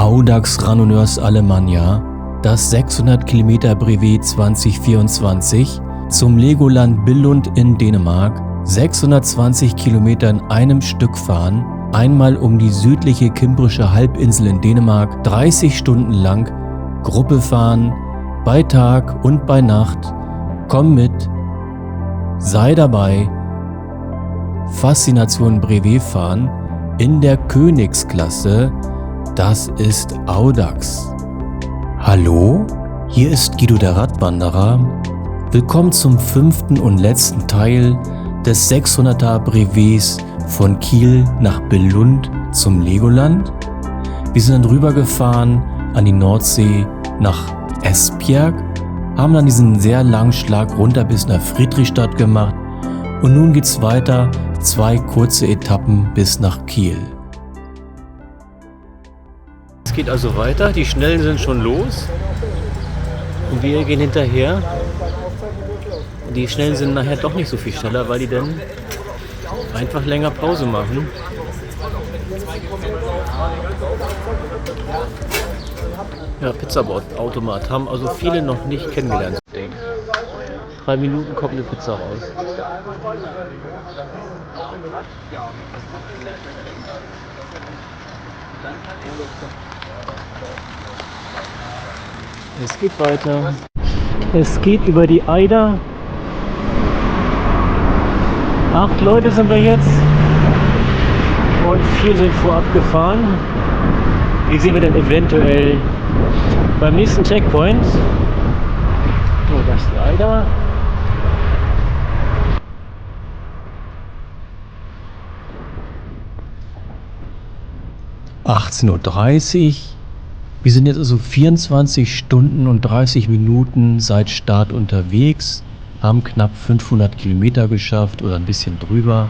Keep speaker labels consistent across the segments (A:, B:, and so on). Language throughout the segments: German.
A: Audax Randonneurs Alemannia, das 600 Kilometer Brevet 2024 zum Legoland Billund in Dänemark, 620 Kilometer in einem Stück fahren, einmal um die südliche Kimbrische Halbinsel in Dänemark, 30 Stunden lang, Gruppe fahren, bei Tag und bei Nacht, komm mit, sei dabei, Faszination Brevet fahren in der Königsklasse, das ist Audax. Hallo, hier ist Guido der Radwanderer. Willkommen zum 5. und letzten Teil des 600er Brevets von Kiel nach Billund zum Legoland. Wir sind dann rübergefahren an die Nordsee nach Esbjerg, haben dann diesen sehr langen Schlag runter bis nach Friedrichstadt gemacht und nun geht's weiter, 2 kurze Etappen bis nach Kiel. Es geht also weiter, die Schnellen sind schon los und wir gehen hinterher. Die Schnellen sind nachher doch nicht so viel schneller, weil die dann einfach länger Pause machen. Ja, Pizzaautomat haben also viele noch nicht kennengelernt. 3 Minuten kommt eine Pizza raus. Es geht weiter. Es geht über die Eider. 8 Leute sind wir jetzt und 4 sind vorab gefahren. Die sehen wir dann eventuell beim nächsten Checkpoint. So, das ist die Eider. (18:30 Uhr). Wir sind jetzt also 24 Stunden und 30 Minuten seit Start unterwegs, haben knapp 500 Kilometer geschafft oder ein bisschen drüber.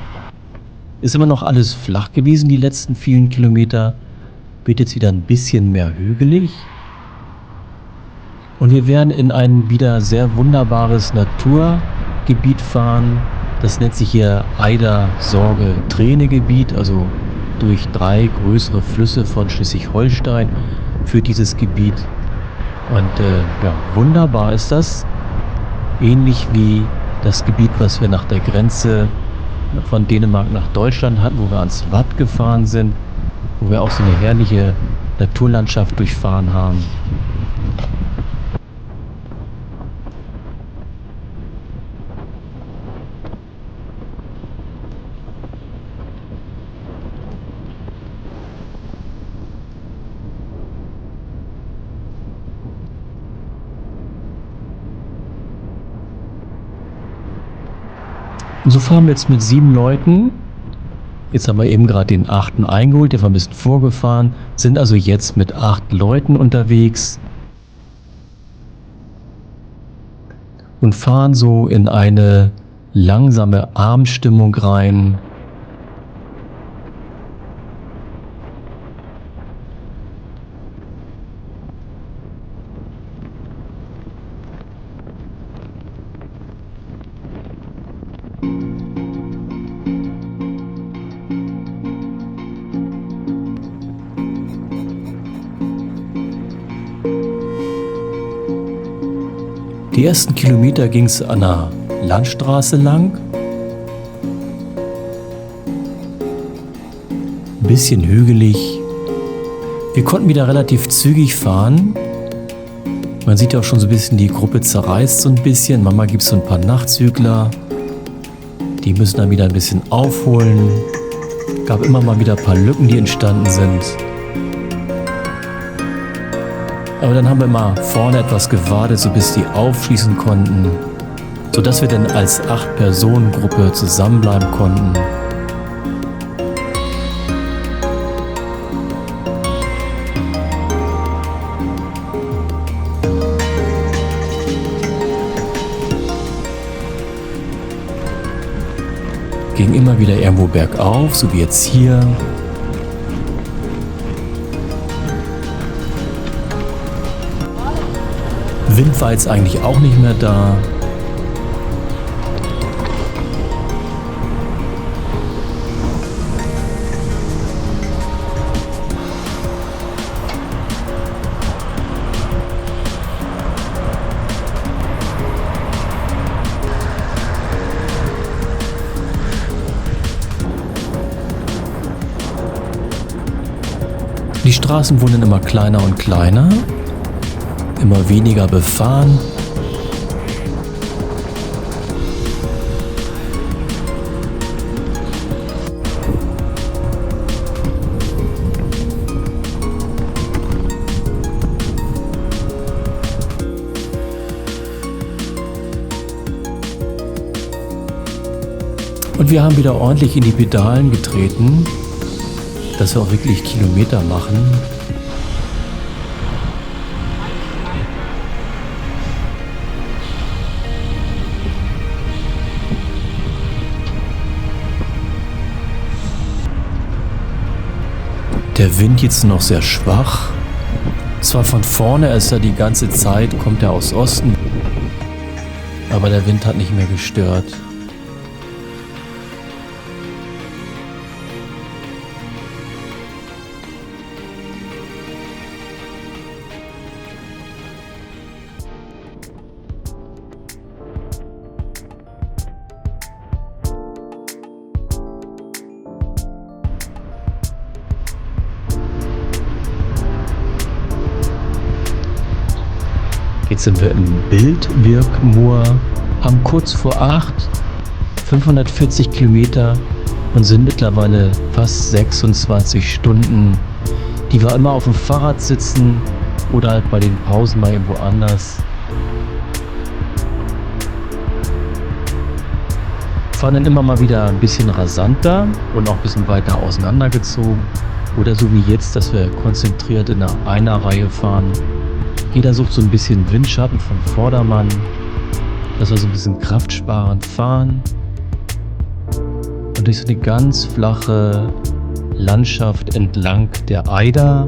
A: Ist immer noch alles flach gewesen, die letzten vielen Kilometer. Wird jetzt wieder ein bisschen mehr hügelig. Und wir werden in ein wieder sehr wunderbares Naturgebiet fahren. Das nennt sich hier Eider-Sorge-Träne-Gebiet, also durch 3 größere Flüsse von Schleswig-Holstein für dieses Gebiet. Und ja, wunderbar ist das. Ähnlich wie das Gebiet, was wir nach der Grenze von Dänemark nach Deutschland hatten, wo wir ans Watt gefahren sind, wo wir auch so eine herrliche Naturlandschaft durchfahren haben. Und so fahren wir jetzt mit 7 Leuten. Jetzt haben wir eben gerade den 8. eingeholt, der war ein bisschen vorgefahren. Sind also jetzt mit 8 Leuten unterwegs. Und fahren so in eine langsame Abendstimmung rein. Die ersten Kilometer ging es an der Landstraße lang. Ein bisschen hügelig. Wir konnten wieder relativ zügig fahren. Man sieht ja auch schon so ein bisschen, die Gruppe zerreißt so ein bisschen. Manchmal gibt es so ein paar Nachzügler. Die müssen dann wieder ein bisschen aufholen. Gab immer mal wieder ein paar Lücken, die entstanden sind. Aber dann haben wir mal vorne etwas gewartet, so bis die aufschließen konnten, sodass wir dann als 8-Personen-Gruppe zusammenbleiben konnten. Ging immer wieder irgendwo bergauf, so wie jetzt hier. Wind war jetzt eigentlich auch nicht mehr da. Straßen wurden immer kleiner und kleiner, immer weniger befahren. Und wir haben wieder ordentlich in die Pedalen getreten, dass wir auch wirklich Kilometer machen. Der Wind jetzt noch sehr schwach. Zwar von vorne ist er die ganze Zeit, kommt er aus Osten, aber der Wind hat nicht mehr gestört. Jetzt sind wir im Bildwirkmoor, haben kurz vor 8, 540 Kilometer und sind mittlerweile fast 26 Stunden, die wir immer auf dem Fahrrad sitzen oder halt bei den Pausen mal irgendwo anders. Fahren dann immer mal wieder ein bisschen rasanter und auch ein bisschen weiter auseinandergezogen oder so wie jetzt, dass wir konzentriert in einer Reihe fahren. Jeder sucht so ein bisschen Windschatten vom Vordermann, dass wir so ein bisschen kraftsparend fahren und durch so eine ganz flache Landschaft entlang der Eider.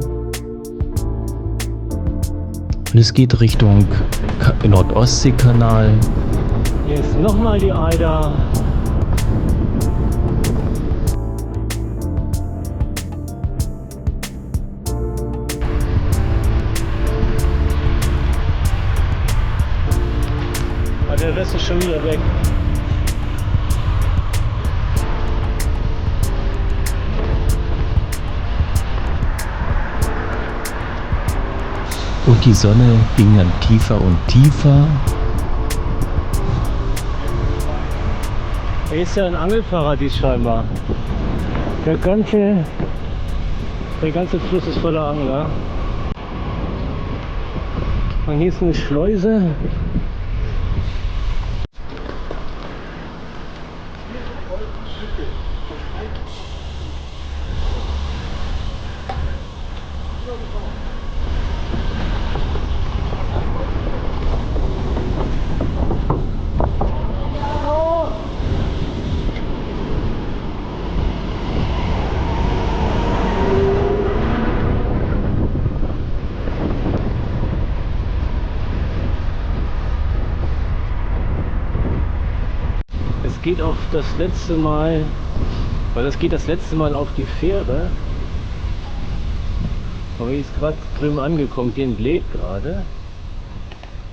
A: Und es geht Richtung Nordostseekanal. Hier ist nochmal die Eider. Der Rest ist schon wieder weg. Und die Sonne ging dann tiefer und tiefer. Hier ist ja ein Angelparadies scheinbar. Der ganze Fluss ist voller Angler. Und hier ist eine Schleuse. Geht auf das letzte Mal, weil das geht das letzte Mal auf die Fähre. Aber hier ist gerade drüben angekommen, hier entlädt gerade.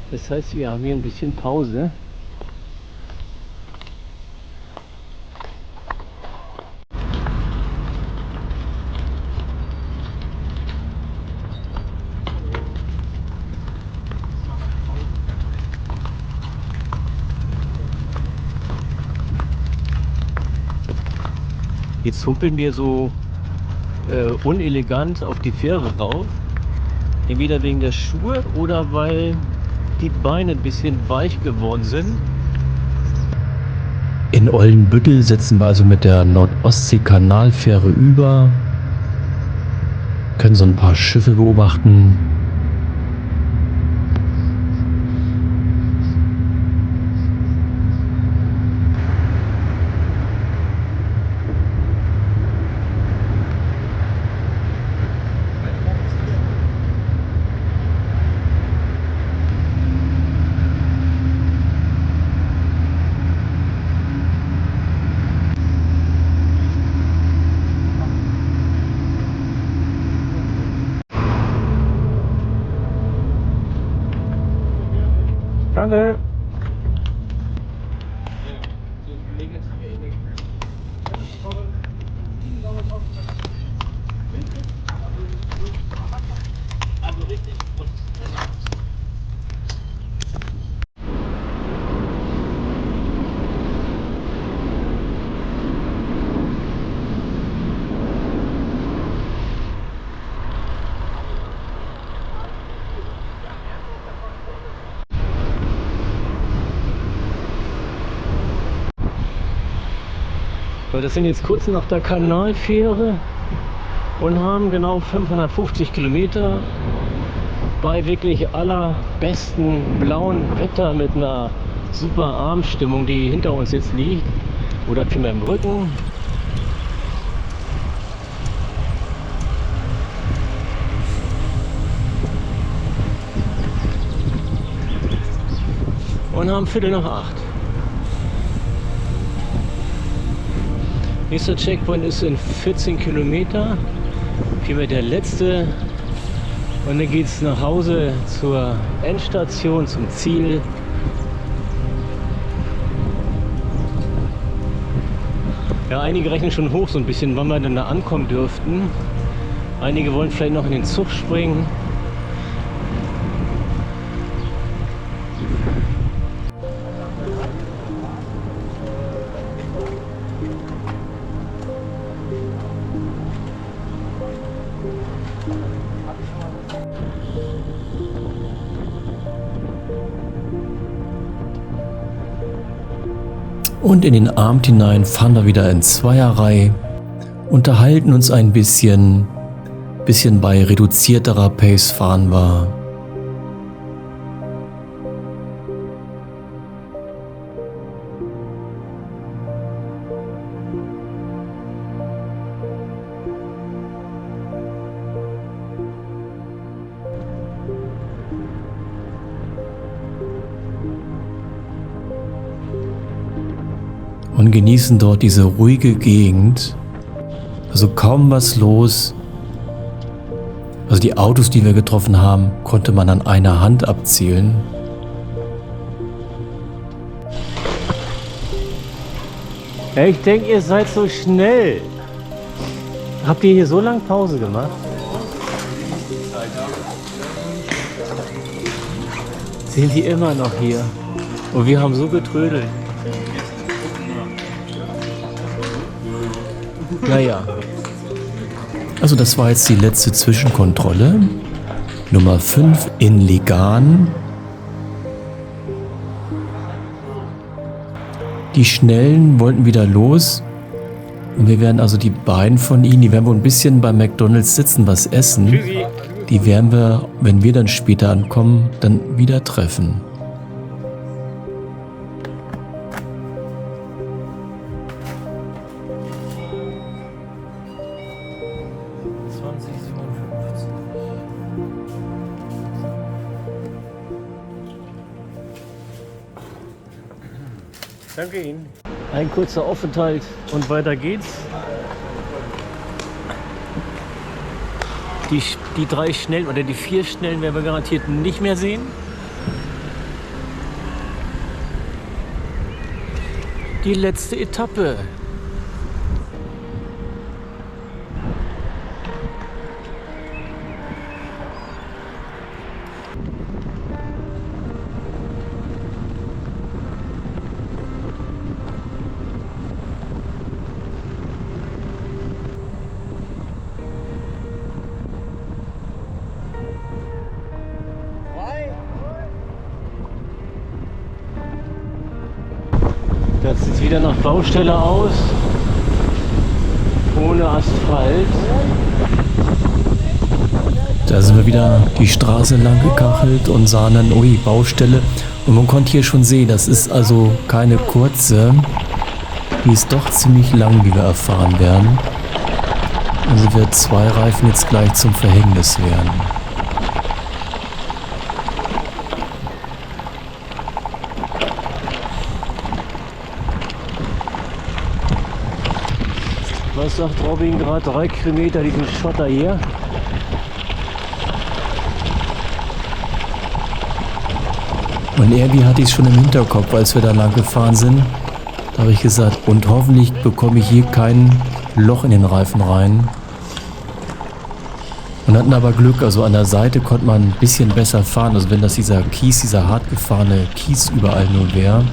A: Das heißt, wir haben hier ein bisschen Pause. Jetzt humpeln wir so unelegant auf die Fähre rauf. Entweder wegen der Schuhe oder weil die Beine ein bisschen weich geworden sind. In Oldenbüttel setzen wir also mit der Nordostsee-Kanalfähre über. Können so ein paar Schiffe beobachten. Danke. So, das sind jetzt kurz nach der Kanalfähre und haben genau 550 Kilometer bei wirklich allerbesten blauen Wetter mit einer super Abendstimmung, die hinter uns jetzt liegt oder vielmehr im Rücken. Und haben Viertel nach 8. Nächster Checkpoint ist in 14 Kilometer, vielmehr der letzte. Und dann geht es nach Hause zur Endstation, zum Ziel. Ja, einige rechnen schon hoch so ein bisschen, wann wir denn da ankommen dürften. Einige wollen vielleicht noch in den Zug springen. Und in den Abend hinein fahren wir wieder in Zweierreihe, unterhalten uns ein bisschen bei reduzierterer Pace fahren wir. Und genießen dort diese ruhige Gegend. Also kaum was los. Also die Autos, die wir getroffen haben, konnte man an einer Hand abzählen. Ja, ich denke, ihr seid so schnell. Habt ihr hier so lange Pause gemacht? Sind die immer noch hier? Und wir haben so getrödelt. Naja. Also das war jetzt die letzte Zwischenkontrolle. Nummer 5 in Legan. Die Schnellen wollten wieder los. Und wir werden also die beiden von ihnen, die werden wohl ein bisschen bei McDonald's sitzen, was essen. Die werden wir, wenn wir dann später ankommen, dann wieder treffen. Danke Ihnen. Ein kurzer Aufenthalt und weiter geht's. Die 3 Schnellen oder die 4 Schnellen werden wir garantiert nicht mehr sehen. Die letzte Etappe. Das sieht wieder nach Baustelle aus, ohne Asphalt. Da sind wir wieder die Straße lang gekachelt und sahen dann, ui, Baustelle. Und man konnte hier schon sehen, das ist also keine kurze, die ist doch ziemlich lang, wie wir erfahren werden. Also wird 2 Reifen jetzt gleich zum Verhängnis werden. Was sagt Robin gerade? 3 Kilometer diesen Schotter hier. Und irgendwie hatte ich es schon im Hinterkopf, als wir da lang gefahren sind. Da habe ich gesagt, und hoffentlich bekomme ich hier kein Loch in den Reifen rein. Und hatten aber Glück, also an der Seite konnte man ein bisschen besser fahren. Also wenn das dieser Kies, dieser hart gefahrene Kies überall nur wäre,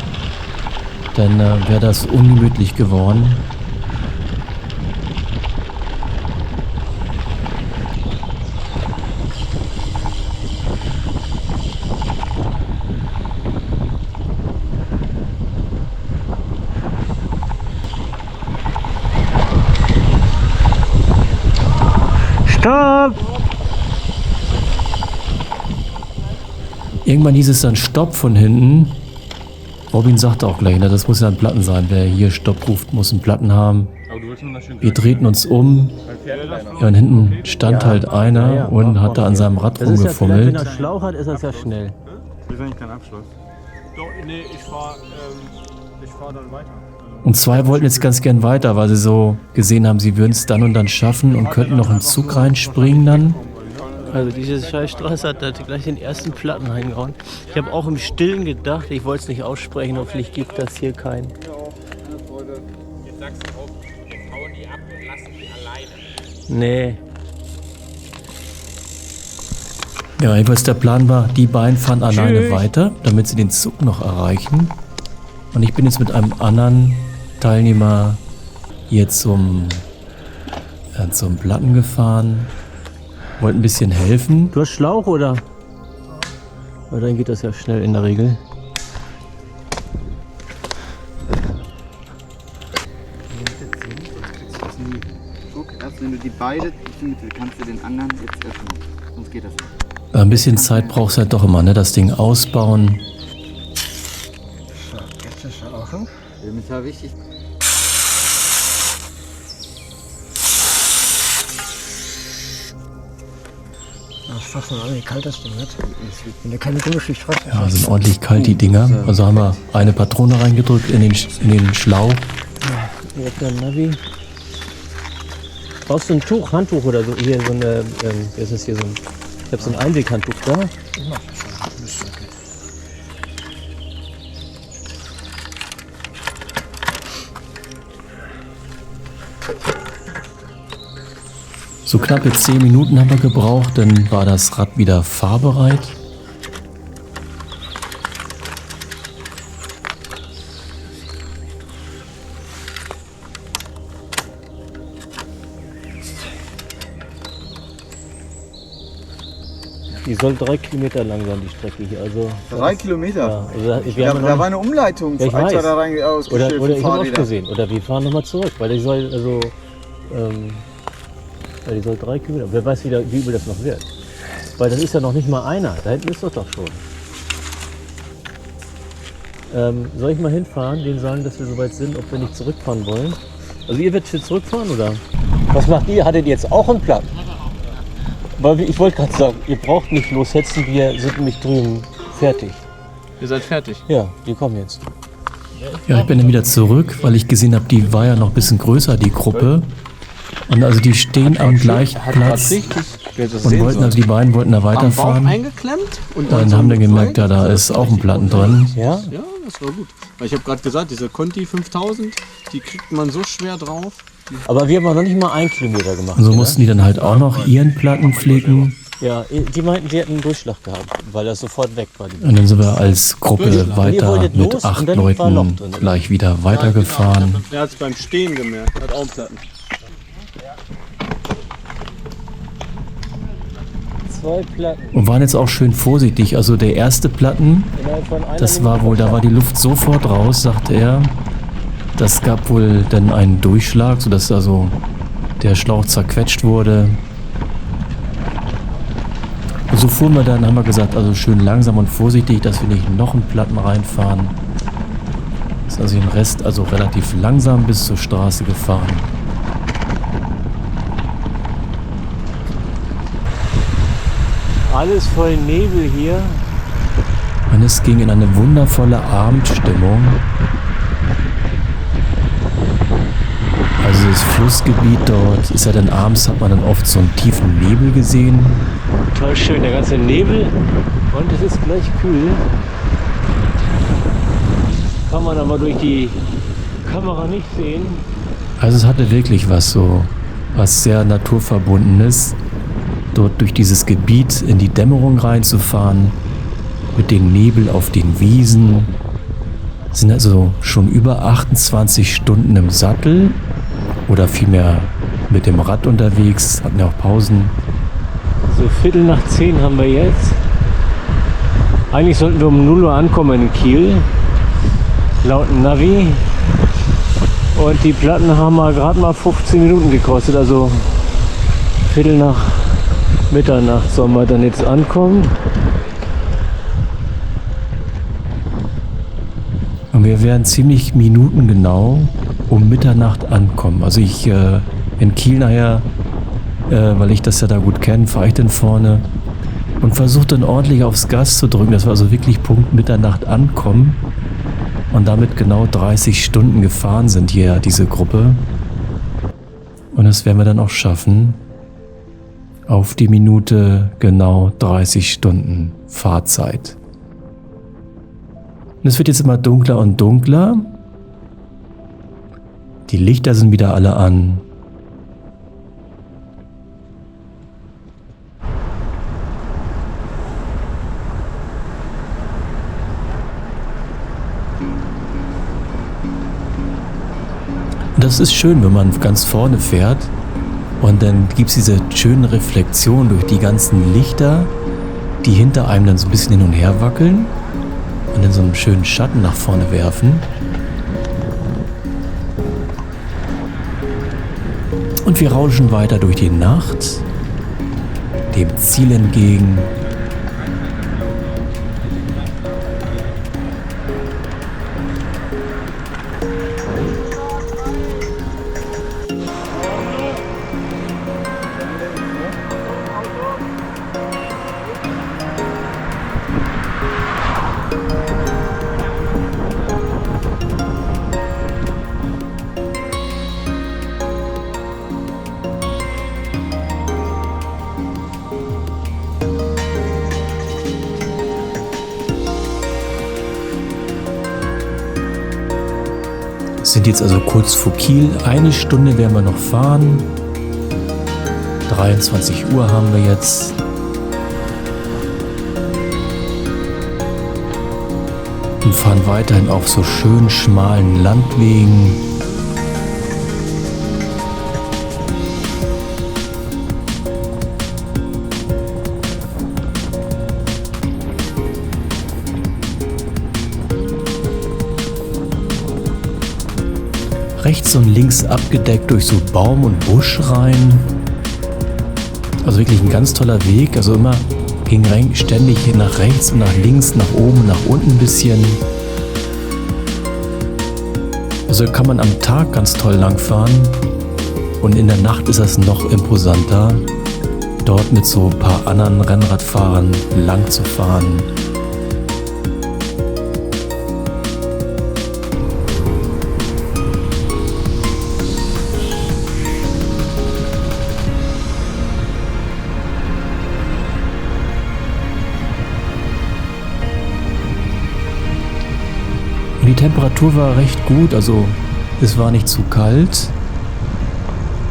A: dann wäre das ungemütlich geworden. Irgendwann hieß es dann Stopp von hinten. Robin sagte auch gleich, ne, das muss ja ein Platten sein. Wer hier Stopp ruft, muss einen Platten haben. Wir drehten uns um. Ja, und hinten stand halt einer und hat da an seinem Rad rumgefummelt.
B: Wenn er Schlauch hat, ist das ja schnell.
C: Wir sind kein Abschluss.
D: Doch, nee, ich fahr dann weiter.
A: Und zwei wollten jetzt ganz gern weiter, weil sie so gesehen haben, sie würden es dann und dann schaffen und könnten noch in den Zug reinspringen dann.
B: Also diese Scheißstraße hat da gleich den ersten Platten reingehauen. Ich habe auch im Stillen gedacht, ich wollte es nicht aussprechen, hoffentlich gibt das hier keinen.
D: Jetzt sagst du auch, jetzt hauen die ab und lassen die alleine.
B: Nee.
A: Ja, jedenfalls der Plan war, die beiden fahren alleine weiter, damit sie den Zug noch erreichen. Und ich bin jetzt mit einem anderen Teilnehmer hier zum Platten gefahren. Wollte ein bisschen helfen.
B: Du hast Schlauch oder? Aber dann geht das ja schnell in der Regel.
C: Erst wenn du die beide kannst du den anderen jetzt öffnen. Sonst geht das nicht.
A: Ein bisschen Zeit brauchst du halt doch immer, ne? Das Ding ausbauen.
C: Elementar wichtig.
E: Das fassen alle, wie kalt das Ding wird. Wenn du keine Gummischicht hast.
A: Ja, sind ordentlich kalt die Dinger. Also haben wir eine Patrone reingedrückt in den Schlauch.
B: Hier ist der Navi. Brauchst du ein Tuch, Handtuch oder so? Hier so eine, wie ist das hier so ein, ich habe so ein Einweghandtuch da.
E: Ich mach das schon. Müsste okay.
A: So knappe 10 Minuten haben wir gebraucht, dann war das Rad wieder fahrbereit.
B: Die soll 3 Kilometer lang sein, die Strecke hier. Also,
C: 3 Kilometer?
B: ja, also wir haben
C: Da war eine Umleitung.
B: Ja, ich
C: Extra
B: weiß.
C: da rein ausgestellt
B: oder
C: für
B: ich habe auch
C: Fahrräder.
B: gesehen. Oder wir fahren nochmal zurück, weil die soll, also, ja, die soll 3 Kilometer. Wer weiß, wie übel das noch wird. Weil das ist ja noch nicht mal einer. Da hinten ist das doch schon. Soll ich mal hinfahren, denen sagen, dass wir soweit sind, ob wir nicht zurückfahren wollen? Also ihr werdet zurückfahren, oder? Was macht ihr? Hattet ihr jetzt auch einen Plan? Weil ich wollte gerade sagen, ihr braucht nicht loshetzen, wir sind nämlich drüben fertig.
D: Ihr seid fertig.
B: Ja, wir kommen jetzt.
A: Ja, ich bin dann wieder zurück, weil ich gesehen habe, die war ja noch ein bisschen größer, die Gruppe. Und also die stehen am gleichen Platz und wollten, also die beiden wollten da
D: Am Bauch
A: weiterfahren.
D: eingeklemmt und
A: Und haben dann gemerkt, ja, da ist auch ein Platten drin.
B: Ja?
D: Ja, das war gut. Weil ich habe gerade gesagt, diese Conti 5000, die kriegt man so schwer drauf.
B: Aber wir haben noch nicht mal 1 Kilometer gemacht.
A: Und so
B: oder?
A: mussten die dann halt auch noch ihren Platten pflegen.
B: Ja, die meinten, sie hätten einen Durchschlag gehabt, weil das sofort weg war.
A: Und dann sind wir als Gruppe weiter
B: wolltet
A: mit
B: los
A: 8
B: und dann war ein Loch
A: Leuten
B: drin.
A: gleich wieder weitergefahren.
D: Er hat es beim Stehen gemerkt, hat auch einen Platten.
B: 2 Platten.
A: Und waren jetzt auch schön vorsichtig. Also der erste Platten,
B: Innerhalb von einer
A: das war wohl, da war die Luft sofort raus, sagte er. Das gab wohl dann einen Durchschlag, sodass also der Schlauch zerquetscht wurde. Und so fuhren wir dann, haben wir gesagt, also schön langsam und vorsichtig, dass wir nicht noch einen Platten reinfahren. Ist also den Rest also relativ langsam bis zur Straße gefahren.
B: Alles voll Nebel hier.
A: Und es ging in eine wundervolle Abendstimmung. Also das Flussgebiet dort ist ja dann abends, hat man dann oft so einen tiefen Nebel gesehen.
B: Total schön, der ganze Nebel. Und es ist gleich kühl. Kann man aber durch die Kamera nicht sehen.
A: Also es hatte wirklich was so, was sehr naturverbundenes, dort durch dieses Gebiet in die Dämmerung reinzufahren, mit dem Nebel auf den Wiesen. Sind also schon über 28 Stunden im Sattel oder vielmehr mit dem Rad unterwegs, hatten ja auch Pausen.
B: So 9:15 haben wir jetzt. Eigentlich sollten wir um 0 Uhr ankommen in Kiel, laut Navi. Und die Platten haben wir gerade mal 15 Minuten gekostet, also 15:45 sollen wir dann jetzt ankommen.
A: wir werden ziemlich minutengenau um Mitternacht ankommen. Also ich in Kiel nachher, weil ich das ja da gut kenne, fahre ich dann vorne und versuche dann ordentlich aufs Gas zu drücken, dass wir also wirklich Punkt Mitternacht ankommen und damit genau 30 Stunden gefahren sind hier, diese Gruppe. Und das werden wir dann auch schaffen. Auf die Minute genau 30 Stunden Fahrzeit. Und es wird jetzt immer dunkler und dunkler. Die Lichter sind wieder alle an. Das ist schön, wenn man ganz vorne fährt und dann gibt es diese schönen Reflexionen durch die ganzen Lichter, die hinter einem dann so ein bisschen hin und her wackeln und dann so einen schönen Schatten nach vorne werfen. Und wir rauschen weiter durch die Nacht, dem Ziel entgegen. Sind jetzt also kurz vor Kiel. 1 Stunde werden wir noch fahren. 23 Uhr haben wir jetzt. Und fahren weiterhin auf so schön schmalen Landwegen. Rechts und links abgedeckt durch so Baum und Busch rein. Also wirklich ein ganz toller Weg. Also immer ging ständig nach rechts und nach links, nach oben und nach unten ein bisschen. Also kann man am Tag ganz toll langfahren. Und in der Nacht ist das noch imposanter, dort mit so ein paar anderen Rennradfahrern lang zu fahren. Die Temperatur war recht gut, also es war nicht zu kalt.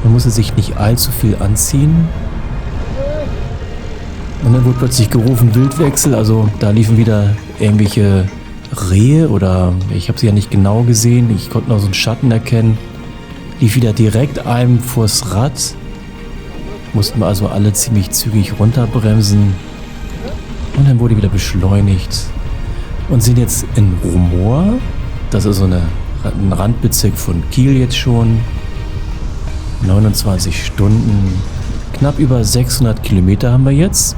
A: Man musste sich nicht allzu viel anziehen. Und dann wurde plötzlich gerufen Wildwechsel, also da liefen wieder irgendwelche Rehe oder ich habe sie ja nicht genau gesehen, ich konnte noch so einen Schatten erkennen. Lief wieder direkt einem vors Rad. Mussten wir also alle ziemlich zügig runterbremsen. Und dann wurde wieder beschleunigt. Und sind jetzt in Rumohr, das ist so ein Randbezirk von Kiel jetzt schon, 29 Stunden, knapp über 600 Kilometer haben wir jetzt.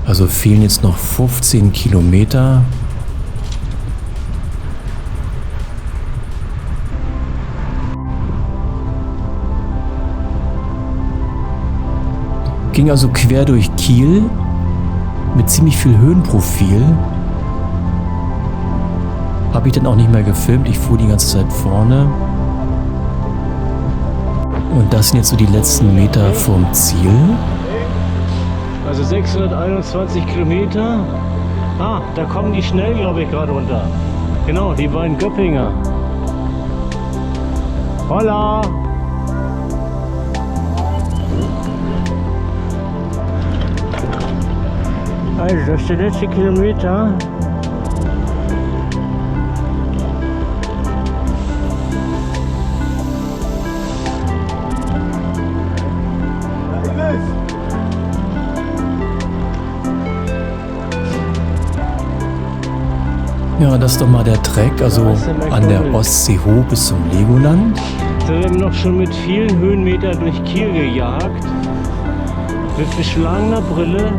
A: Also fehlen jetzt noch 15 Kilometer. Ging also quer durch Kiel. Mit ziemlich viel Höhenprofil. Habe ich dann auch nicht mehr gefilmt. Ich fuhr die ganze Zeit vorne. Und das sind jetzt so die letzten Meter vom Ziel.
B: Also 621 Kilometer. Ah, da kommen die schnell, glaube ich, gerade runter. Genau, die beiden Göppinger. Holla! Also, das ist der letzte Kilometer.
A: Ja, das ist doch mal der Trek, also an der Ostsee hoch bis zum Legoland.
B: Da werden wir noch schon mit vielen Höhenmetern durch Kiel gejagt. Mit beschlagener Brille.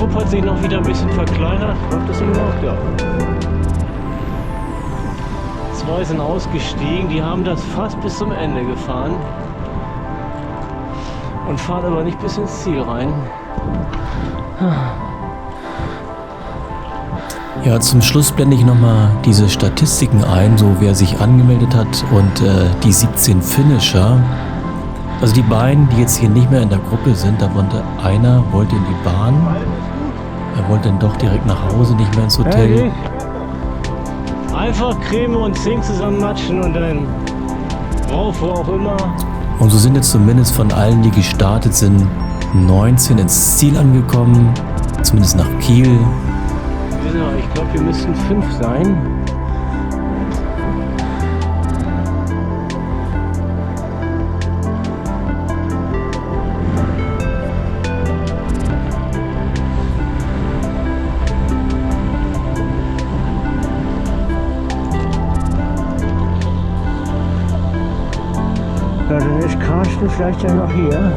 B: Trupp hat sich noch wieder ein bisschen verkleinert. Läuft das immer noch? Ja. 2 sind ausgestiegen, die haben das fast bis zum Ende gefahren und fahren aber nicht bis ins Ziel rein.
A: Ja, zum Schluss blende ich nochmal diese Statistiken ein, so wer sich angemeldet hat und die 17 Finisher. Also die beiden, die jetzt hier nicht mehr in der Gruppe sind, da wollte einer wollte in die Bahn, er wollte dann doch direkt nach Hause, nicht mehr ins Hotel.
B: Ehrlich? Einfach Creme und Zink zusammen matschen und dann rauf, wo auch immer.
A: Und so sind jetzt zumindest von allen, die gestartet sind, 19 ins Ziel angekommen, zumindest nach Kiel.
B: Ja, ich glaube, wir müssten 5 sein. Ja, dann ist Carsten vielleicht ja noch hier.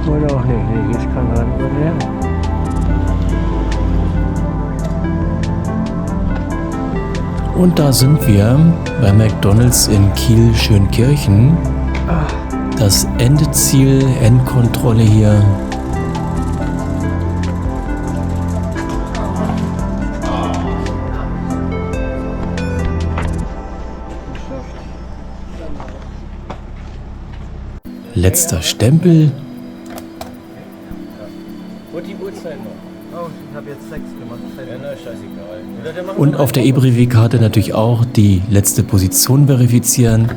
B: Oder auch nicht, nee, hier ist kein Rand mehr.
A: Und da sind wir bei McDonald's in Kiel-Schönkirchen. Das Endeziel, Endkontrolle hier. Letzter Stempel.
B: Und die Uhrzeit noch?
C: Oh, ich habe jetzt 6 gemacht.
B: Ja, na, scheißegal.
A: Und auf der E-Brevet-Karte natürlich auch die letzte Position verifizieren.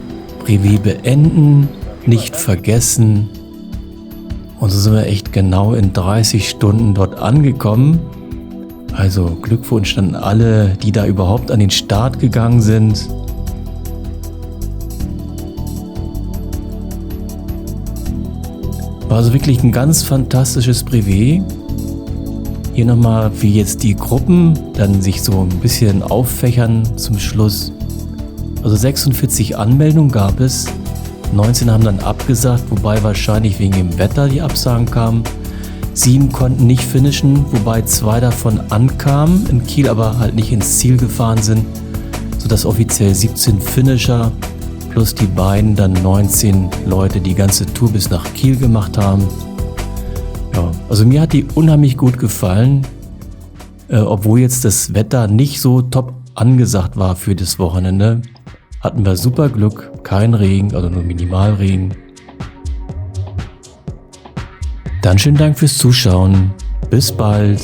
A: Brevet beenden, nicht vergessen. Und so sind wir echt genau in 30 Stunden dort angekommen. Also Glückwunsch an alle, die da überhaupt an den Start gegangen sind. War also wirklich ein ganz fantastisches Brevet. Hier nochmal, wie jetzt die Gruppen dann sich so ein bisschen auffächern zum Schluss. Also 46 Anmeldungen gab es. 19 haben dann abgesagt, wobei wahrscheinlich wegen dem Wetter die Absagen kamen. 7 konnten nicht finishen, wobei 2 davon ankamen in Kiel, aber halt nicht ins Ziel gefahren sind, sodass offiziell 17 Finisher plus die beiden dann 19 Leute die ganze Tour bis nach Kiel gemacht haben. Ja, also mir hat die unheimlich gut gefallen, obwohl jetzt das Wetter nicht so top angesagt war für das Wochenende. Hatten wir super Glück, kein Regen, also nur Minimalregen. Dann schönen Dank fürs Zuschauen. Bis bald.